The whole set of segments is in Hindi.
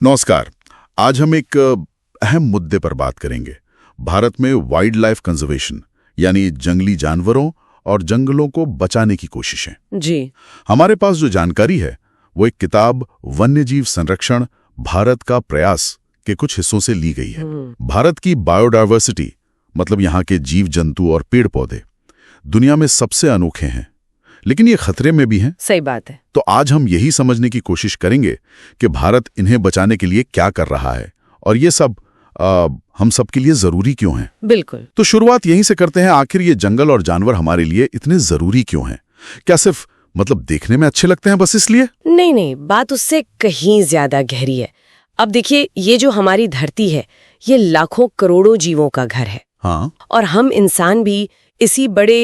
नमस्कार। आज हम एक अहम मुद्दे पर बात करेंगे। भारत में वाइल्ड लाइफ कंजर्वेशन यानी जंगली जानवरों और जंगलों को बचाने की कोशिशें। जी। हमारे पास जो जानकारी है वो एक किताब वन्यजीव संरक्षण भारत का प्रयास के कुछ हिस्सों से ली गई है। भारत की बायोडायवर्सिटी मतलब यहाँ के जीव जंतु और पेड़ पौधे दुनिया में सबसे अनोखे हैं, लेकिन ये खतरे में भी हैं। सही बात है। तो आज हम यही समझने की कोशिश करेंगे कि भारत इन्हें बचाने के लिए क्या कर रहा है और ये सब हम सब के लिए जरूरी क्यों हैं। बिल्कुल। तो शुरुआत यहीं से करते हैं। आखिर ये जंगल और जानवर हमारे लिए इतने जरूरी क्यों हैं? क्या सिर्फ देखने में अच्छे लगते हैं बस इसलिए? नहीं, बात उससे कहीं ज्यादा गहरी है। अब देखिए, ये जो हमारी धरती है ये लाखों करोड़ों जीवों का घर है। हाँ। और हम इंसान भी इसी बड़े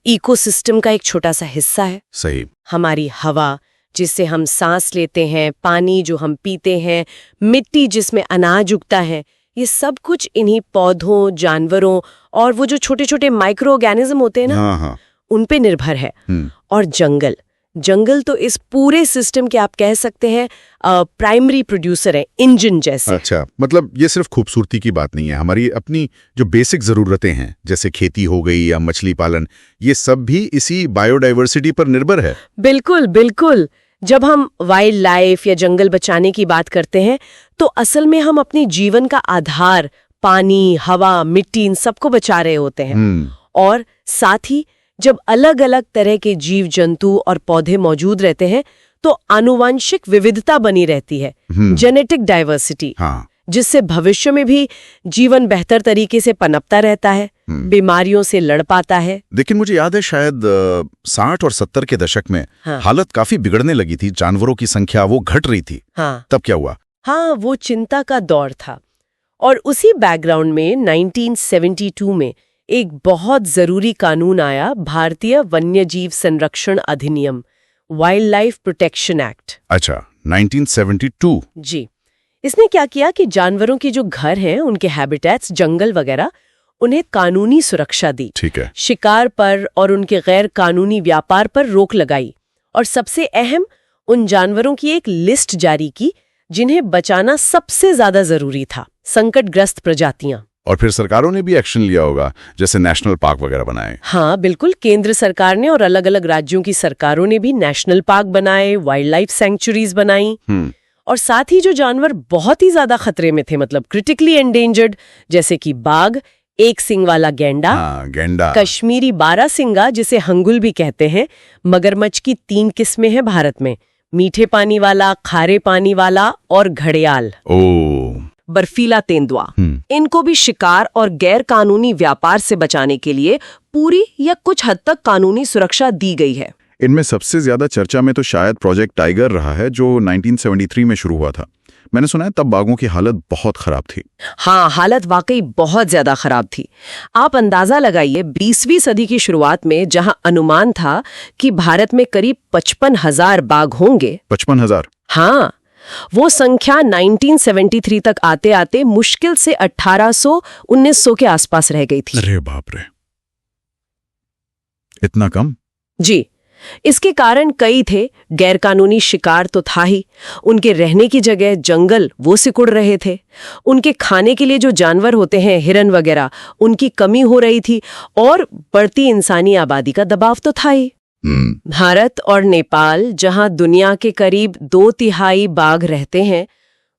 इकोसिस्टम का एक छोटा सा हिस्सा है। सही। हमारी हवा जिससे हम सांस लेते हैं, पानी जो हम पीते हैं, मिट्टी जिसमें अनाज उगता है, ये सब कुछ इन्हीं पौधों, जानवरों और वो जो छोटे छोटे माइक्रो ऑर्गेनिज्म होते हैं ना, हाँ। उन पे निर्भर है। और जंगल तो इस पूरे सिस्टम के आप कह सकते हैं प्राइमरी प्रोड्यूसर है, इंजन जैसे। अच्छा, ये सिर्फ खूबसूरती की बात नहीं है। हमारी अपनी जो बेसिक जरूरतें हैं जैसे खेती हो गई या मछली पालन, ये सब भी इसी बायोडायवर्सिटी पर निर्भर है। बिल्कुल। जब हम वाइल्ड लाइफ या जंगल बचाने की बात करते हैं तो असल में हम अपने जीवन का आधार पानी, हवा, मिट्टी, इन सबको बचा रहे होते हैं। और साथ ही जब अलग अलग तरह के जीव जंतु और पौधे मौजूद रहते हैं तो आनुवंशिक विविधता बनी रहती है, जेनेटिक डाइवर्सिटी। हाँ। जिससे भविष्य में भी जीवन बेहतर तरीके से पनपता रहता है, बीमारियों से लड़ पाता है। लेकिन मुझे याद है शायद 60 और 70 के दशक में हालत काफी बिगड़ने लगी थी, जानवरों की संख्या वो घट रही थी। हाँ। तब क्या हुआ? हाँ, वो चिंता का दौर था। और उसी बैकग्राउंड में 1972 में एक बहुत जरूरी कानून आया, भारतीय वन्यजीव संरक्षण अधिनियम, वाइल्ड लाइफ प्रोटेक्शन एक्ट। अच्छा, 1972। जी। इसने क्या किया कि जानवरों के जो घर हैं, उनके हैबिटेट्स, जंगल वगैरह, उन्हें कानूनी सुरक्षा दी। ठीक है। शिकार पर और उनके गैर कानूनी व्यापार पर रोक लगाई। और सबसे अहम, उन जानवरों की एक लिस्ट जारी की जिन्हें बचाना सबसे ज्यादा जरूरी था, संकटग्रस्त प्रजातियां। और फिर सरकारों ने भी एक्शन लिया होगा, जैसे नेशनल पार्क वगैरह बनाए। हाँ बिल्कुल, केंद्र सरकार ने और अलग अलग राज्यों की सरकारों ने भी नेशनल पार्क बनाए, वाइल्ड लाइफ सेंचुरीज बनाई। और साथ ही जो जानवर बहुत ही ज्यादा खतरे में थे, क्रिटिकली एंडेंजर्ड, जैसे कि बाघ, एक सिंग वाला गेंडा, कश्मीरी बारहसिंगा जिसे हंगुल भी कहते हैं, मगरमच्छ की 3 किस्में हैं भारत में, मीठे पानी वाला, खारे पानी वाला और घड़ियाल, बर्फीला तेंदुआ। इनको भी शिकार और गैर कानूनी व्यापार से बचाने के लिए पूरी या कुछ हद तक कानूनी सुरक्षा दी गई है। इनमें सबसे ज्यादा चर्चा में तो शायद प्रोजेक्ट टाइगर रहा है, जो 1973 में शुरू हुआ था। मैंने सुना है तब बाघों की हालत बहुत खराब थी। हाँ, हालत वाकई बहुत ज्यादा खराब थी। आप अंदाजा लगाइए, 20वीं सदी की शुरुआत में जहां अनुमान था कि भारत में करीब 55,000 बाघ होंगे। 55,000? हाँ, वो संख्या 1973 तक आते आते मुश्किल से 1800-1900 के आसपास रह गई थी। अरे बाप रे, इतना कम? जी। इसके कारण कई थे। गैरकानूनी शिकार तो था ही, उनके रहने की जगह जंगल वो सिकुड़ रहे थे, उनके खाने के लिए जो जानवर होते हैं, हिरन वगैरह, उनकी कमी हो रही थी, और बढ़ती इंसानी आबादी का दबाव तो था ही। भारत और नेपाल, जहां दुनिया के करीब 2/3 बाघ रहते हैं,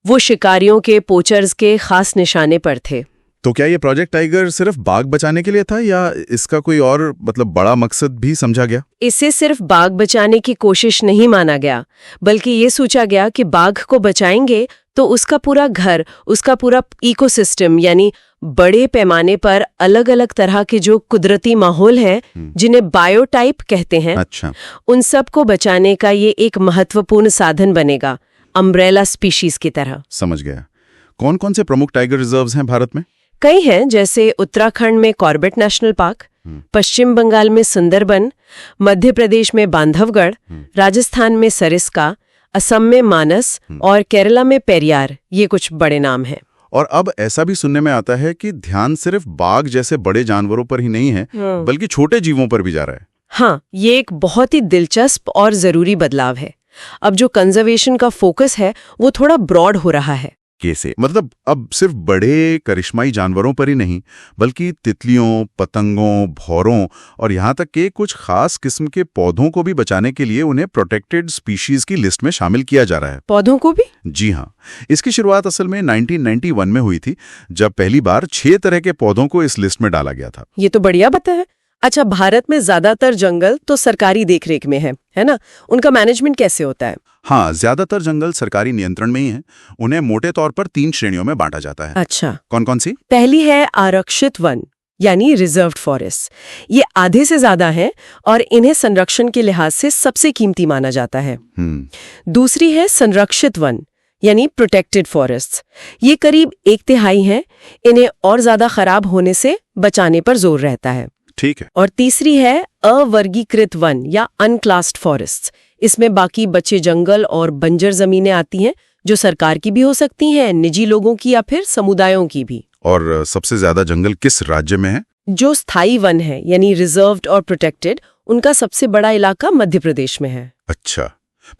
वो शिकारियों के, पोचर्स के खास निशाने पर थे। तो क्या ये प्रोजेक्ट टाइगर सिर्फ बाघ बचाने के लिए था या इसका कोई और बड़ा मकसद भी समझा गया? इसे सिर्फ बाघ बचाने की कोशिश नहीं माना गया, बल्कि ये सोचा गया कि बाघ को बचाएंगे तो उसका पूरा घर, उसका पूरा इकोसिस्टम, यानी बड़े पैमाने पर अलग अलग तरह के जो कुदरती माहौल हैं, जिन्हें बायोटाइप कहते हैं, अच्छा, उन सब को बचाने का ये एक महत्वपूर्ण साधन बनेगा, अम्ब्रेला स्पीशीज की तरह। समझ गया। कौन कौन से प्रमुख टाइगर रिजर्व्स हैं भारत में? कई हैं, जैसे उत्तराखंड में कॉर्बेट नेशनल पार्क, पश्चिम बंगाल में सुंदरबन, मध्य प्रदेश में बांधवगढ़, राजस्थान में सरिस्का, असम में मानस और केरला में पेरियार। ये कुछ बड़े नाम हैं। और अब ऐसा भी सुनने में आता है कि ध्यान सिर्फ बाघ जैसे बड़े जानवरों पर ही नहीं है, बल्कि छोटे जीवों पर भी जा रहा है। हाँ, ये एक बहुत ही दिलचस्प और जरूरी बदलाव है। अब जो कंजर्वेशन का फोकस है वो थोड़ा ब्रॉड हो रहा है। कैसे? मतलब अब सिर्फ बड़े करिश्माई जानवरों पर ही नहीं, बल्कि तितलियों, पतंगों, भौरों और यहाँ तक कि कुछ खास किस्म के पौधों को भी बचाने के लिए उन्हें प्रोटेक्टेड स्पीशीज की लिस्ट में शामिल किया जा रहा है। पौधों को भी? जी हाँ। इसकी शुरुआत असल में 1991 में हुई थी, जब पहली बार 6 तरह के पौधों को इस लिस्ट में डाला गया था। ये तो बढ़िया बात है। अच्छा, भारत में ज्यादातर जंगल तो सरकारी देखरेख में है ना? उनका मैनेजमेंट कैसे होता है? हाँ, ज्यादातर जंगल सरकारी नियंत्रण में ही हैं। उन्हें मोटे तौर पर 3 श्रेणियों में बांटा जाता है। अच्छा, कौन कौन सी? पहली है आरक्षित वन यानी रिजर्व्ड फॉरेस्ट। ये आधे से ज्यादा हैं और इन्हें संरक्षण के लिहाज से सबसे कीमती माना जाता है। दूसरी है संरक्षित वन यानी प्रोटेक्टेड फॉरेस्ट। ये करीब 1/3 हैं। इन्हें और ज्यादा खराब होने से बचाने पर जोर रहता है। ठीक है। और तीसरी है अवर्गीकृत वन या अनक्लास्ड फॉरेस्ट। इसमें बाकी बचे जंगल और बंजर जमीनें आती हैं, जो सरकार की भी हो सकती हैं, निजी लोगों की या फिर समुदायों की भी। और सबसे ज्यादा जंगल किस राज्य में है? जो स्थायी वन है यानी रिजर्व्ड और प्रोटेक्टेड, उनका सबसे बड़ा इलाका मध्य प्रदेश में है। अच्छा,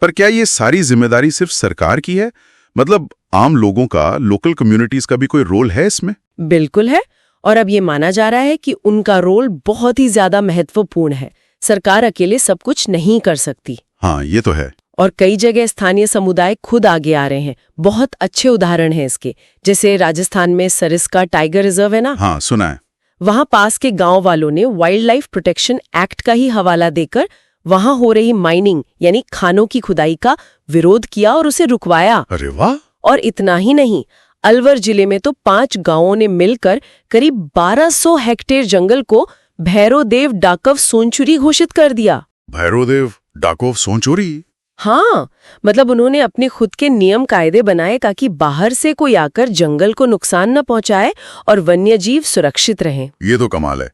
पर क्या ये सारी जिम्मेदारी सिर्फ सरकार की है? मतलब आम लोगों का, लोकल कम्युनिटीज का भी कोई रोल है इसमें? बिल्कुल है, और अब ये माना जा रहा है कि उनका रोल बहुत ही ज्यादा महत्वपूर्ण है। सरकार अकेले सब कुछ नहीं कर सकती। हाँ, ये तो है। और कई जगह स्थानीय समुदाय खुद आगे आ रहे हैं। बहुत अच्छे उदाहरण हैं इसके, जैसे राजस्थान में सरिस्का टाइगर रिजर्व है ना? हाँ, सुना है। वहां पास के गांव वालों ने वाइल्ड लाइफ प्रोटेक्शन एक्ट का ही हवाला देकर वहां हो रही माइनिंग यानी खानों की खुदाई का विरोध किया और उसे रुकवाया। अरे वाह! और इतना ही नहीं, अलवर जिले में तो 5 गांवों ने मिलकर करीब 1200 हेक्टेयर जंगल को भैरोदेव डाकव सोनचुरी घोषित कर दिया। भैरोदेव डाकव सोनचुरी? हाँ, मतलब उन्होंने अपने खुद के नियम कायदे बनाए ताकि बाहर से कोई आकर जंगल को नुकसान न पहुंचाए और वन्यजीव सुरक्षित रहें। ये तो कमाल है।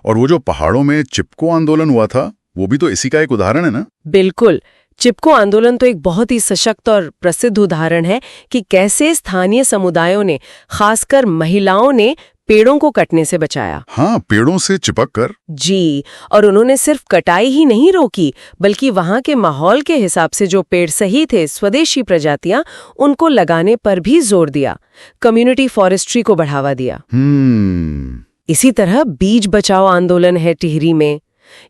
और वो जो पहाड़ों में चिपको आंदोलन हुआ था, वो भी तो इसी का एक उदाहरण है ना? बिल्कुल। चिपको आंदोलन तो एक बहुत ही सशक्त और प्रसिद्ध उदाहरण है कि कैसे स्थानीय समुदायों ने, खासकर महिलाओं ने, पेड़ों को कटने से बचाया। हाँ, पेड़ों से चिपक कर। जी, और उन्होंने सिर्फ कटाई ही नहीं रोकी, बल्कि वहां के माहौल के हिसाब से जो पेड़ सही थे, स्वदेशी प्रजातियां, उनको लगाने पर भी जोर दिया। कम्युनिटी फॉरेस्ट्री को बढ़ावा दिया। इसी तरह बीज बचाओ आंदोलन है टिहरी में,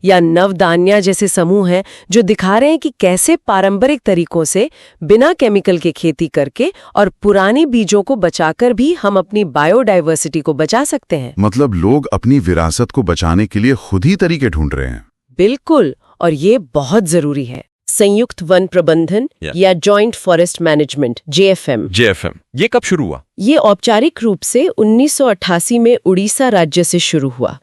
या नवदान्या जैसे समूह हैं जो दिखा रहे हैं कि कैसे पारंपरिक तरीकों से बिना केमिकल के खेती करके और पुराने बीजों को बचाकर भी हम अपनी बायोडायवर्सिटी को बचा सकते हैं। मतलब लोग अपनी विरासत को बचाने के लिए खुद ही तरीके ढूंढ रहे हैं। बिल्कुल, और ये बहुत जरूरी है। संयुक्त वन प्रबंधन या जॉइंट फॉरेस्ट मैनेजमेंट, JFM, ये कब शुरू हुआ? ये औपचारिक रूप से 1988 में उड़ीसा राज्य से शुरू हुआ।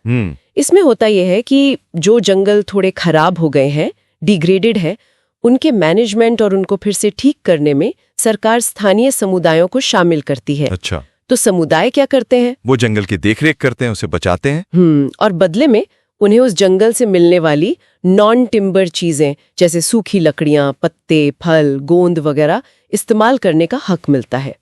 इसमें होता यह है कि जो जंगल थोड़े खराब हो गए हैं, डिग्रेडेड है, उनके मैनेजमेंट और उनको फिर से ठीक करने में सरकार स्थानीय समुदायों को शामिल करती है। अच्छा, तो समुदाय क्या करते हैं? वो जंगल की देखरेख करते हैं, उसे बचाते हैं। और बदले में उन्हें उस जंगल से मिलने वाली नॉन टिम्बर चीजें जैसे सूखी लकड़ियां, पत्ते, फल, गोंद वगैरह इस्तेमाल करने का हक मिलता है।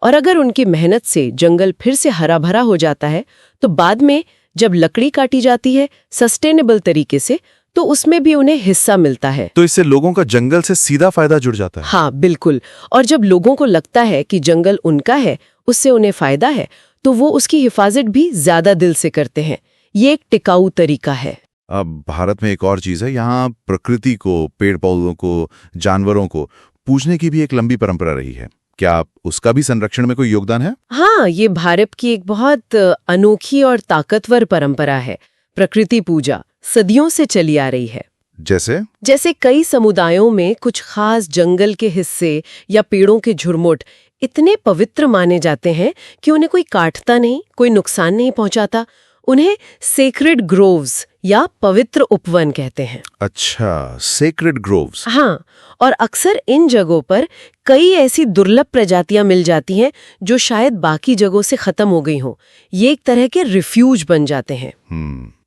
और अगर उनकी मेहनत से जंगल फिर से हरा भरा हो जाता है, तो बाद में जब लकड़ी काटी जाती है सस्टेनेबल तरीके से, तो उसमें भी उन्हें हिस्सा मिलता है। तो इससे लोगों का जंगल से सीधा फायदा जुड़ जाता है। हाँ, बिल्कुल। और जब लोगों को लगता है कि जंगल उनका है, उससे उन्हें फायदा है, तो वो उसकी हिफाजत भी ज्यादा दिल से करते हैं। ये एक टिकाऊ तरीका है। अब भारत में एक और चीज है, यहाँ प्रकृति को, पेड़ पौधों को, जानवरों को पूजने की भी एक लंबी परंपरा रही है। क्या उसका भी संरक्षण में कोई योगदान है? हाँ, ये भारत की एक बहुत अनोखी और ताकतवर परंपरा है। प्रकृति पूजा सदियों से चली आ रही है। जैसे कई समुदायों में कुछ खास जंगल के हिस्से या पेड़ों के झुरमुट इतने पवित्र माने जाते हैं कि उन्हें कोई काटता नहीं, कोई नुकसान नहीं पहुंचाता। उन्हें सेक्रेड ग्रोव्स या पवित्र उपवन कहते हैं। अच्छा, सेक्रेड ग्रोव्स। हाँ, और अक्सर इन जगहों पर कई ऐसी दुर्लभ प्रजातियां मिल जाती हैं जो शायद बाकी जगहों से खत्म हो गई हों। ये एक तरह के रिफ्यूज बन जाते हैं।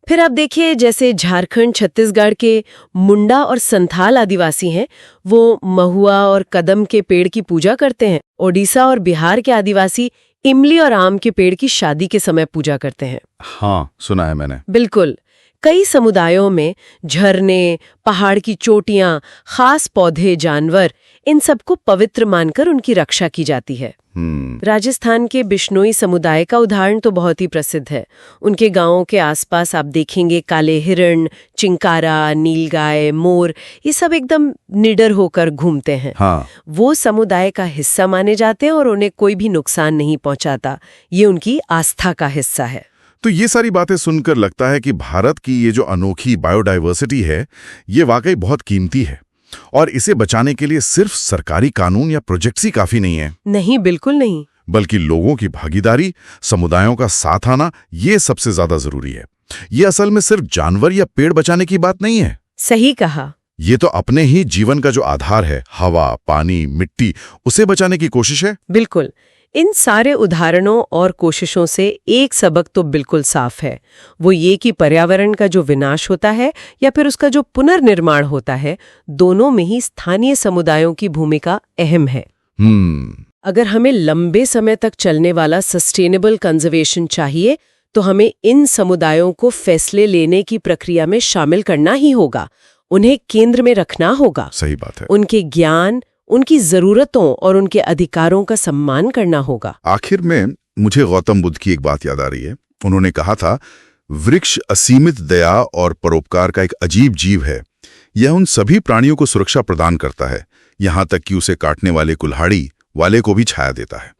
फिर आप देखिए, जैसे झारखंड, छत्तीसगढ़ के मुंडा और संथाल आदिवासी हैं, वो महुआ और कदम के पेड़ की पूजा करते हैं। ओडिशा और बिहार के आदिवासी इमली और आम के पेड़ की शादी के समय पूजा करते हैं। हाँ, सुना है मैंने। बिल्कुल। कई समुदायों में झरने, पहाड़ की चोटियां, खास पौधे, जानवर, इन सबको पवित्र मानकर उनकी रक्षा की जाती है। राजस्थान के बिश्नोई समुदाय का उदाहरण तो बहुत ही प्रसिद्ध है। उनके गांवों के आसपास आप देखेंगे काले हिरण, चिंकारा, नीलगाय, मोर, ये सब एकदम निडर होकर घूमते हैं। हाँ। वो समुदाय का हिस्सा माने जाते हैं और उन्हें कोई भी नुकसान नहीं पहुंचाता। ये उनकी आस्था का हिस्सा है। तो ये सारी बातें सुनकर लगता है कि भारत की ये जो अनोखी बायोडायवर्सिटी है, ये वाकई बहुत कीमती है और इसे बचाने के लिए सिर्फ सरकारी कानून या प्रोजेक्ट्स ही काफी नहीं है। नहीं, बिल्कुल नहीं। बल्कि लोगों की भागीदारी, समुदायों का साथ आना, ये सबसे ज्यादा जरूरी है। ये असल में सिर्फ जानवर या पेड़ बचाने की बात नहीं है। सही कहा। ये तो अपने ही जीवन का जो आधार है, हवा, पानी, मिट्टी, उसे बचाने की कोशिश है। बिल्कुल। इन सारे उदाहरणों और कोशिशों से एक सबक तो बिल्कुल साफ है, वो ये कि पर्यावरण का जो विनाश होता है या फिर उसका जो पुनर्निर्माण होता है, दोनों में ही स्थानीय समुदायों की भूमिका अहम है। अगर हमें लंबे समय तक चलने वाला सस्टेनेबल कंजर्वेशन चाहिए, तो हमें इन समुदायों को फैसले लेने की प्रक्रिया में शामिल करना ही होगा, उन्हें केंद्र में रखना होगा। सही बात है। उनके ज्ञान, उनकी जरूरतों और उनके अधिकारों का सम्मान करना होगा। आखिर में मुझे गौतम बुद्ध की एक बात याद आ रही है। उन्होंने कहा था, वृक्ष असीमित दया और परोपकार का एक अजीब जीव है। यह उन सभी प्राणियों को सुरक्षा प्रदान करता है, यहाँ तक कि उसे काटने वाले कुल्हाड़ी वाले को भी छाया देता है।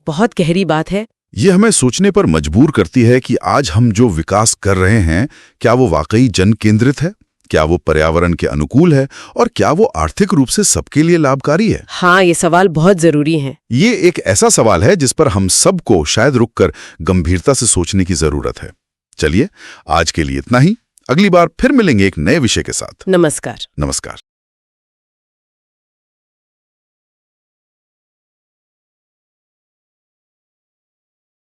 बहुत गहरी बात है। ये हमें सोचने पर मजबूर करती है कि आज हम जो विकास कर रहे हैं, क्या वो वाकई जन केंद्रित है? क्या वो पर्यावरण के अनुकूल है? और क्या वो आर्थिक रूप से सबके लिए लाभकारी है? हाँ, ये सवाल बहुत जरूरी है। ये एक ऐसा सवाल है जिस पर हम सबको शायद रुककर गंभीरता से सोचने की जरूरत है। चलिए, आज के लिए इतना ही। अगली बार फिर मिलेंगे एक नए विषय के साथ। नमस्कार। नमस्कार।